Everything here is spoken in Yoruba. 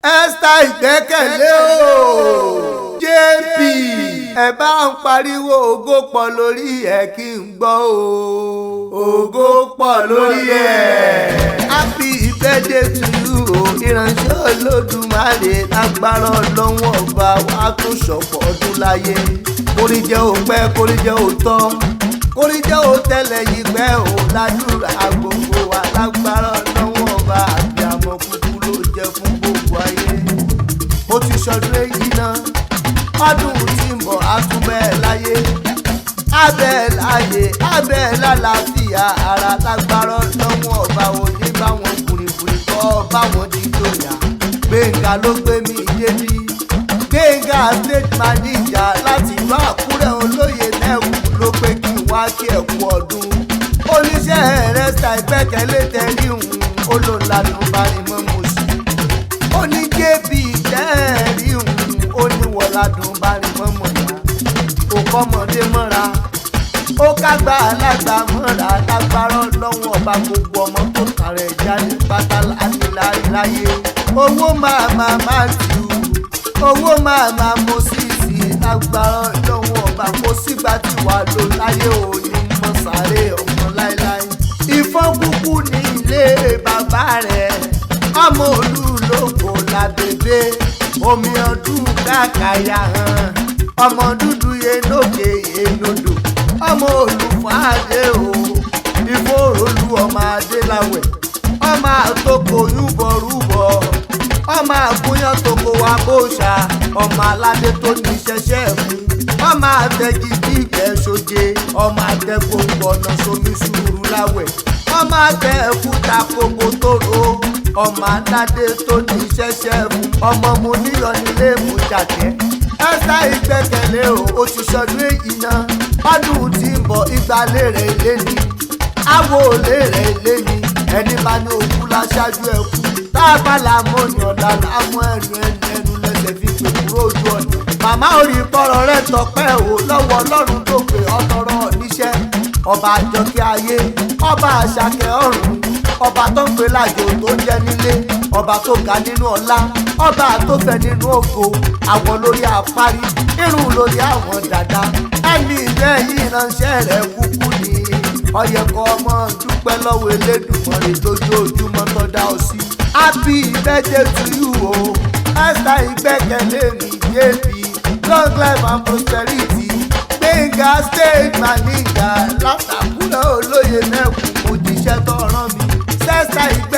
Esther Igbekele o JP ẹ bá ń pariwo ògo pọ̀ lórí ẹ̀ kí n gbọ́ o ògo pọ̀ lórí ẹ̀. Happy birthday to you o ìránṣẹ́ Olódùmarè lágbára Ọlọ́run ọba wa tó ṣọ̀pọ̀ ọdún láyé. Kórí jẹ́ òpẹ́ kórí jẹ́ òótọ́ kórí jẹ́ òtẹ́lẹ̀ yìí pẹ́ ò ládùúrà gbogbo wa lágbára Ọlọ́run ọba àbí àmọ́ kúkú ló jẹ́ fún gbogbo ayé. Mo ti ṣọdún èyí náà ọdún tí ń bọ̀ àtúbẹ̀ láyé abẹ́ láyé abẹ́ lálàáfíà ara lágbára Ọlọ́run ọba òní báwọn kùrìkùrì kọ́ báwọn dídòyà. Gbẹ̀ngà ló gbé mi débi Gbẹ̀ngà state manager láti ìlú Àkúrẹ́ olóyè mẹ́wù ló pé kí n wá kí ẹ kú ọdún. Oníṣẹ́ rẹ̀ Esther Igbekele tẹ̀lé òun olóńlànà bá ní mọ́ mo sí. Ó ní JP tẹ́ẹ̀rí òun ó ní wọ́ládùn bá ní mọ́ mọ̀ yá. Ó kọ́mọdé mọ́ra ó kágbá alágbá mọ́ra lágbára Ọlọ́run ọba gbogbo ọmọ tó kàrẹ̀ jáde pátá láyé. Owó máa tù owó máa mo sì sí lágbára Ọlọ́run ọba kó sígbà tí wàá lò láyé òní mọ́ sáré ọmọ láéláé. IFON kúkú ní ilé bàbá rẹ̀ ọmọ olúlógo làbèbè omi ọdún káàkàyà hàn ọmọ dúdú yé lókè yé lódò ọmọ olùfàdé o ìfòròlù ọmọ adéláwẹ̀ ọmọ àtòkò yúbọrúbọ ọmọ àgúnyán tòkò wa bóṣà ọmọ aládé tó ní ṣẹṣẹ fún ọmọ àtẹgí kíkẹ́ sóje ọmọ àtẹgbòǹgbò ọ̀nà sómi sùúrù láwẹ̀ ọmọ àtẹ ẹ̀kúta kókó tóró ọmọ aládé tó ní ṣẹṣẹ fún ọmọ mo níyọ nílé mú jàkẹ́. Esther Igbekele o ti ṣọdún èyí náà ọdún tí ń bọ̀ ìgbàlè rẹ̀ ilé ni àwọ̀ òlé rẹ̀ ilé ni ẹni bá ní òkú láṣáájú ẹ̀kú tábàlà mọ́yàn lánàá àmọ́ ẹnu lẹ́sẹ̀ fi pè kúrò ojú ọ̀nà. Màmá orí pọ̀rọ̀ rẹ̀ tọpẹ́ o lọ́wọ́ Ọlọ́run tó pè ọtọrọ níṣẹ́ ọba àjọkẹ́ ayé ọba àṣàkẹ́ ọ̀run ọba tó ń pè lájò tó jẹ́ nílé ọba tó ga nínú ọlá ọba tó fẹ́ nínú ògo àwọn lórí àparí irun lórí àwọn dàda ẹni lẹ́yìn ìránṣẹ́ rẹ̀ kúkú ni ọ̀yẹ̀kọ́ ọmọ dúpẹ́ lọ́wọ́ Elédùmarè lójoojúmọ́ tó dá ọ sí. Happy birthday to you o Esther Igbekele mi JP long life and prosperity. Gbẹ̀ngà state manager látàkùrẹ́ olóyè mẹ́kùn mo jíṣẹ́ tó rán mi Esther Igbekele.